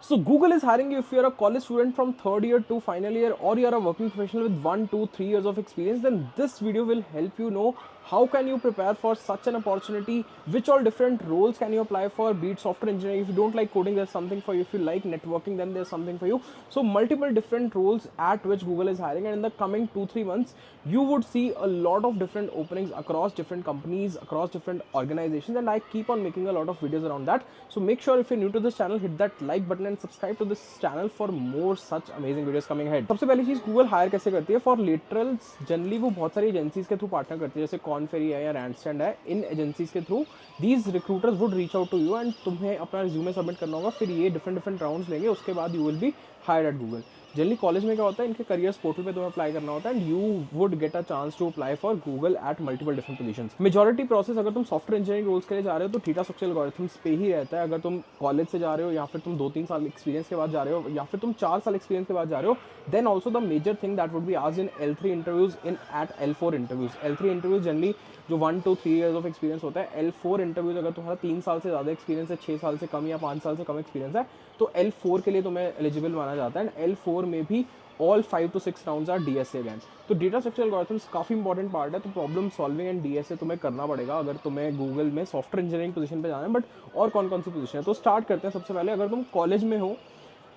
So Google is hiring you if you're a college student from third year to final year, or you're a working professional with 1, 2, 3 years of experience. Then this video will help you know how can you prepare for such an opportunity, which all different roles can you apply for, be it software engineering. If you don't like coding, there's something for you. If you like networking, then there's something for you. So multiple different roles at which Google is hiring, and in the coming 2-3 months you would see a lot of different openings across different companies, across different organizations, and I keep on making a lot of videos around that. So make sure if you're new to this channel, hit that like button and subscribe to this channel for more such amazing videos coming ahead. सबसे पहली चीज Google higher कैसे करती है for laterals, generally वो बहुत सारी agencies के थ्रू पार्टनर करती है, जैसे कॉनफेरी है या रैंडस्टैंड है. इन एजेंसीज के through these recruiters would reach out to you and तुम्हें अपना रिज्यूमे सबमिट करना होगा. फिर ये डिफरेंट राउंड्स लेंगे, उसके बाद you will be hired at Google. Generally college में क्या होता है, इनके करियर्स पोर्टल पे तुम्हें अप्लाई करना होता है and you would get a chance to apply for Google at multiple different positions. Majority process अगर तुम सॉफ्टवेयर इंजीनियरिंग रोल्स के लिए जा रहे हो तो थीटा स्ट्रक्चरल एल्गोरिथम्स पे ही रहता है. अगर तुम कॉलेज से जा रहे हो या फिर तुम 2-3 साल एक्सपीरियंस के बाद जा रहे हो या फिर तुम 4 साल एक्सपीरियंस के बाद जा रहे हो, then also the major thing that would be asked in L3 interviews in at L4 interviews. L3 interviews generally जो 1 to 3 years ऑफ एक्सपीरियंस होता है. L4 इंटरव्यूज अगर तुम्हारा 3 साल से ज़्यादा एक्सपीरियंस है, 6 साल से कम या 5 साल से कम एक्सपीरियंस है, तो L4 के लिए तुम्हें एलिजिबल माना जाता है. एंड L4 में भी all 5 to 6 rounds are DSA again. तो डेटा स्ट्रक्चरल एल्गोरिथम्स काफ़ी इंपॉर्टेंट पार्ट है. तो प्रॉब्लम सॉल्विंग एंड DSA तुम्हें करना पड़ेगा अगर तुम्हें गूगल में सॉफ्टवेयर इंजीनियरिंग पोजीशन पे जाना है. बट और कौन कौन सी पोजीशन है, तो स्टार्ट करते हैं. सबसे पहले अगर तुम कॉलेज में हो,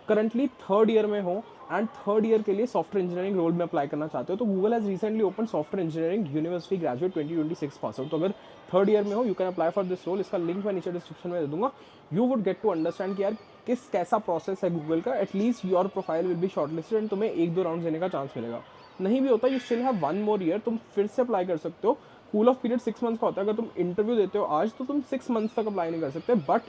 करंटली थर्ड ईयर में हो एंड थर्ड ईयर के लिए सॉफ्टवेयर इंजीनियरिंग रोल में अप्लाई करना चाहते हो, तो Google has recently open software engineering university graduate 2026 pass out. तो अगर थर्ड ईयर में हो, you can apply for this role. इसका लिंक मैं नीचे डिस्क्रिप्शन में दे दूंगा. You would get to understand कि यार कैसा प्रोसेस है गूगल का. At least your profile will be shortlisted and तुम्हें 1-2 राउंड देने का चांस मिलेगा. नहीं भी होता, you still have 1 more year, तुम फिर से अप्लाई कर सकते हो. कूल ऑफ पीरियड 6 months का होता है. अगर तुम इंटरव्यू देते हो आज तो तुम 6 months तक अप्लाई नहीं कर सकते, but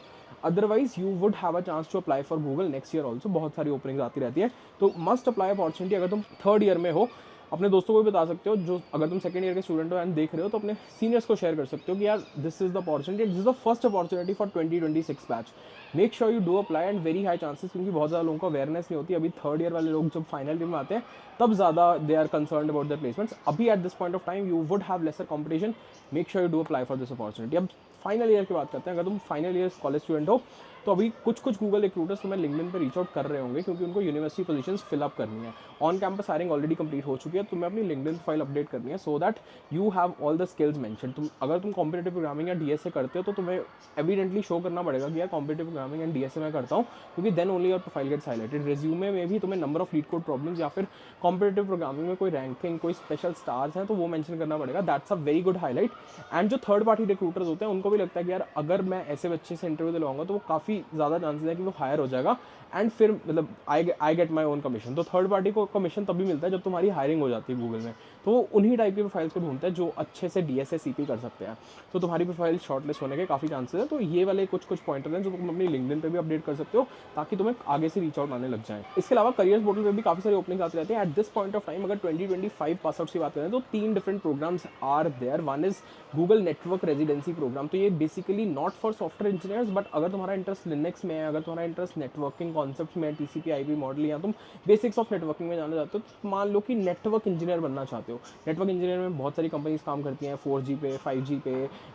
otherwise you would have a chance to apply for Google next year also. बहुत सारी ओपनिंग्स आती रहती है, तो मस्ट अप्लाई अपॉर्चुनिटी. अगर तुम थर्ड ईयर में हो, अपने दोस्तों को भी बता सकते हो. जो अगर तुम सेकंड ईयर के स्टूडेंट हो एंड देख रहे हो, तो अपने सीनियर्स को शेयर कर सकते हो कि यार this is the opportunity, this is the first opportunity for 2026 batch. Make sure you do apply and very high chances, क्योंकि बहुत ज़्यादा लोगों को अवेयरनेस नहीं होती. अभी थर्ड ईयर वाले लोग जब फाइनल ईयर में आते हैं तब ज़्यादा they are concern about their placements. अभी at this point of time you would have lesser competition. Make sure you do apply for this opportunity. अब फाइनल ईयर की बात करते हैं. अगर तुम फाइनल ईयर कॉलेज स्टूडेंट हो तो अभी कुछ गूगल रिक्रूटर्स तुम्हें लिंक्डइन पे रीच आउट कर रहे होंगे, क्योंकि उनको यूनिवर्सिटी पोजीशंस फिलअप करनी है. On campus hiring already complete हो चुकी है. तुम्हें अपनी लिंक्डइन प्रोफाइल अपडेट करनी है so that you have all the skills mention. अगर तुम कॉम्पिटेटिव प्रोग्रामिंग या DSA करते हो तो तुम्हें एविडेंटली शो करना पड़ेगा कि यार कॉम्पिटेटिव प्रोग्रामिंग एंड DSA मैं करता हूँ, क्योंकि then only your profile gets highlighted. Resume में भी तुम्हें number of LeetCode problems या फिर कॉम्पिटेटिव प्रोग्रामिंग में कोई रैंकिंग, कोई स्पेशल स्टार्स हैं तो वो मेंशन करना पड़ेगा. That's a very good highlight. And जो थर्ड पार्टी रिक्रूटर्स होते हैं उनको भी लगता है कि यार अगर मैं ऐसे बच्चे से इंटरव्यू दिलवाऊंगा तो वो काफ़ी ज़्यादा चांसेस है कि वो हायर हो जाएगा एंड फिर मतलब I get my own commission. तो थर्ड पार्टी को कमीशन तभी मिलता है जब तुम्हारी हायरिंग हो जाती है गूगल में. तो वो उन्हीं टाइप की प्रोफाइल्स को ढूंढते हैं जो अच्छे से DSA CP कर सकते हैं. तो तुम्हारी प्रोफाइल शॉर्टलिस्ट होने के काफ़ी चांसेस है. तो ये वाले कुछ पॉइंटर हैं जो तुम अपनी लिंक्डइन पे भी अपडेट कर सकते हो ताकि तुम्हें आगे से रीच आउट आने लग जाए. इसके अलावा करियर पोर्टल पे भी काफ़ी सारी ओपनिंग्स आती रहती हैं. At this point of time अगर 2025 पास आउट की बात करें तो 3 different programs are there. One is Google network residency program. तो ये basically not for software engineers, but अगर तुम्हारा इंटरेस्ट लिनक्स में है, अगर तुम्हारा इंटरेस्ट नेटवर्किंग कॉन्सेप्ट में, TCP/IP मॉडल या तुम बेसिक्स ऑफ नेटवर्किंग में जाना चाहते हो, तो मान लो कि नेटवर्क इंजीनियर बनना चाहते हो. नेटवर्क इंजीनियर में बहुत सारी कंपनीज काम करती हैं 4G पे, 5G पे,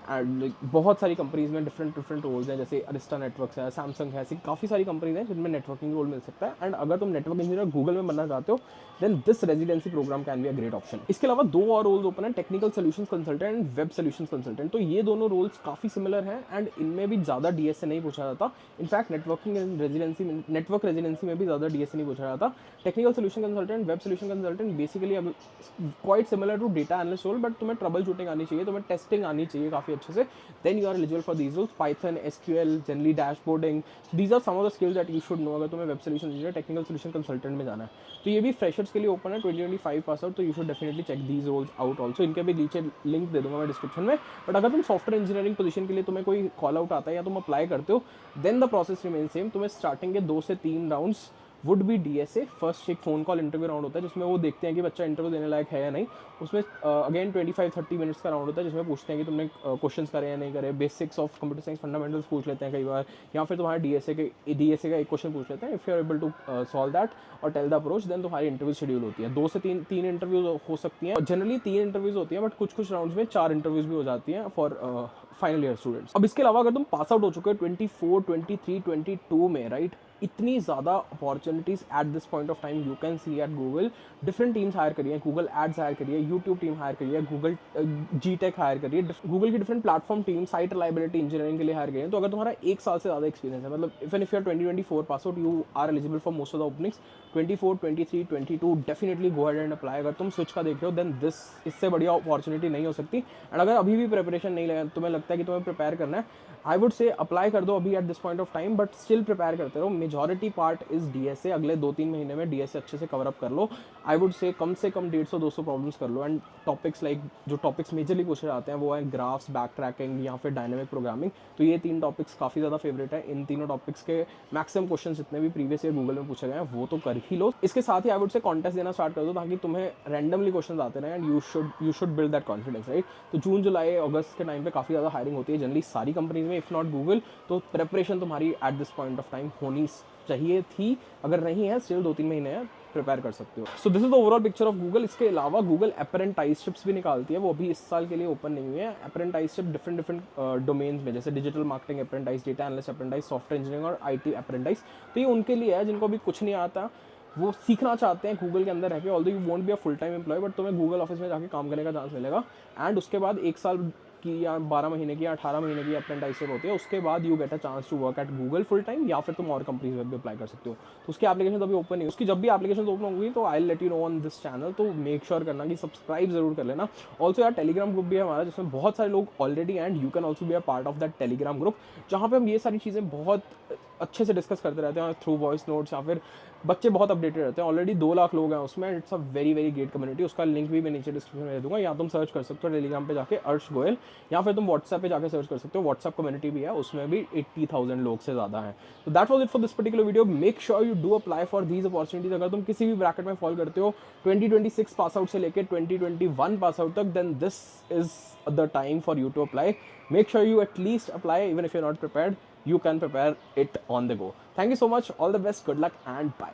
एंड बहुत सारी कंपनीज में डिफरेंट रोल्स हैं, जैसे अरिस्टा नेटवर्क्स है, सैमसंग है, ऐसी काफ़ी सारी कंपनीज हैं जिनमें नेटवर्किंग रोल मिल सकता है. एंड अगर तुम नेटवर्क इंजीनियर गूगल में बनना चाहते हो then this residency program can be a great option. इसके अलावा 2 और रोल्स ओपन है, technical solutions consultant and web solutions consultant. तो ये दोनों रोल्स काफ़ी सिमिलर हैं एंड इनमें भी ज़्यादा DSA नहीं पूछा जाता. इनफैक्ट नेटवर्क रेजिडेंसी में भी ज़्यादा DSA नहीं पूछा जाता. Technical solution consultant, web solution consultant basically अब quite similar to data analyst role, but तुम्हें ट्रबल शूटिंग आनी चाहिए, तुम्हें टेस्टिंग आनी चाहिए काफ़ी अच्छे से. Then you are eligible for these roles. Python, SQL, generally dashboarding, these are some of the skills that you should know अगर तुम्हें web solution engineer, technical solution consultant में जाना है. तो ये भी फ्रेशर्स के लिए ओपन है 2025 पास आउट. तो you should definitely check these roles out also. इनके भी नीचे लिंक दे दूंगा मैं डिस्क्रिप्शन में. बट अगर तुम सॉफ्टवेयर इंजीनियरिंग पोजीशन के लिए तुम्हें कोई कॉल आउट आता है या तुम अप्लाई करते हो, then the process remain same. तुम्हें स्टार्टिंग के 2 से 3 rounds would be DSA. First एक फ़ोन कॉल इंटरव्यू राउंड होता है जिसमें वो देखते हैं कि बच्चा इंटरव्यू देने लायक है या नहीं. उसमें अगेन 25-30 मिनट्स का राउंड होता है जिसमें पूछते हैं कि तुमने क्वेश्चंस करे या नहीं करे. Basics of computer science fundamentals पूछ लेते हैं कई बार, या फिर तुम्हारा DSA का एक क्वेश्चन पूछ लेते हैं. If you are able to solve that और टेल द अप्रोच, देन तुम्हारी इंटरव्यू शेड्यूल होती है. 2 से 3 इंटरव्यूज हो सकती हैं. जनरली 3 इंटरव्यूज होती हैं, बट कुछ राउंड्स में 4 इंटरव्यूज भी हो जाती हैं फॉर फाइनल ईयर स्टूडेंट्स. अब इसके अलावा अगर तुम पास आउट हो चुके हो 24, 23, 22 में, राइट, इतनी ज़्यादा opportunities at this point of time you can see at Google. Different teams hire करिए, गूगल एड्स हायर करिए, यूट्यूब टीम हायर करिए, गूगल जी टेक हायर करिए, गूगल की different platform team site reliability engineering के लिए हायर करिए। तो अगर तुम्हारा 1 साल से ज़्यादा एक्सपीरियंस है, मतलब even if you are 2024 pass out, you are eligible for most of the openings 24, 23, 22, definitely go ahead and apply. अगर तुम स्विच का देख रहे हो देन दिस इससे बढ़िया अपॉर्चुनिटी नहीं हो सकती। एंड अगर अभी भी प्रिपरेशन नहीं लगा, तुम्हें लगता है कि तुम्हें प्रिपेयर करना है, आई वुड से अप्लाई कर दो अभी at this point of time, but still prepare करते रहो। Majority part is DSA. अगले 2-3 महीने में डीएसए अच्छे से कवर अप कर लो। I would say come 150-200 problems कर लो। एंड टॉपिक्स लाइक जो टॉपिक्स मेजरली पूछे जाते हैं वो है ग्राफ्स, बैक ट्रैकिंग या फिर डायनेमिक प्रोग्रामिंग। तो ये 3 टॉपिक्स काफ़ी ज़्यादा फेवरेट है। इन तीनों टॉपिक्स के मैक्सिमम क्वेश्चन जितने भी प्रीवियस ईयर गूगल में पूछे गए हैं वो तो कर ही लो। इसके साथ ही आई वुड से कॉन्टेस्ट देना स्टार्ट कर दो ताकि तुम्हें रैंडमली क्वेश्चन आते रहे and you should build that confidence, right. तो जून, जुलाई, अगस्त के टाइम पे काफ़ी ज़्यादा हायरिंग होती है जनरली सारी कंपनीज में, इफ नॉट गूगल। तो प्रिपरेशन तुम्हारी eight this point of time होनी चाहिए थी। अगर नहीं है, स्टिल 2-3 महीने हैं, प्रिपेयर कर सकते हो। So this is the overall picture of Google. इसके अलावा गूगल अप्रेंटाइसशिप्स भी निकालती है, वो अभी इस साल के लिए ओपन नहीं हुई है। अप्रेंटाइसशिप डिफरेंट डोमेन्स में, जैसे digital marketing apprentice, data analyst apprentice, software engineering और IT अप्रेंटाइज। तो ये उनके लिए है जिनको अभी कुछ नहीं आता, वो सीखना चाहते हैं गूगल के अंदर रह के। Although you won't be a full time employ, but तुम्हें गूगल ऑफिस में जाके काम करने का चांस मिलेगा। एंड उसके बाद 1 साल की या 12 महीने की या 18 महीने की अप्रेंटाइसशिप होती है। उसके बाद you get a chance to work at Google full time, या फिर तुम और कंपनीज में भी अप्लाई कर सकते हो। तो उसकी एप्लीकेशन अभी ओपन नहीं, उसकी जब भी एप्लीकेशन ओपन होंगी तो I let you know on this channel. तो मेक श्योर करना कि सब्सक्राइब जरूर कर लेना। ऑल्सो यार टेलीग्राम ग्रुप भी है हमारा, जिसमें बहुत सारे लोग already, and you can also be a part of that Telegram group, जहाँ पे हम ये सारी चीज़ें बहुत अच्छे से डिस्कस करते रहते हैं थ्रू वॉइस नोट्स, या फिर बच्चे बहुत अपडेटेड रहते हैं। ऑलरेडी 2 लाख लोग हैं उसमें। It's a very very great community. उसका लिंक भी मैं नीचे डिस्क्रिप्शन में दे दूंगा, या तुम सर्च कर सकते हो टेलीग्राम पे जाके अर्श गोयल, या फिर तुम व्हाट्सएप पे जाके सर्च कर सकते हो। व्हाट्सएप कम्युनिटी भी है, उसमें भी 80,000 लोग से ज़्यादा हैं। तो that was it for this particular video. Make sure you do apply for these opportunities. अगर तुम किसी भी ब्रैकेट में फॉल करते हो 2026 पास आउट से लेकर 2021 पास आउट तक, then this is the time for you to apply. Make sure you at least apply, even if you're not prepared, you can prepare it on the go. Thank you so much. All the best. Good luck and bye.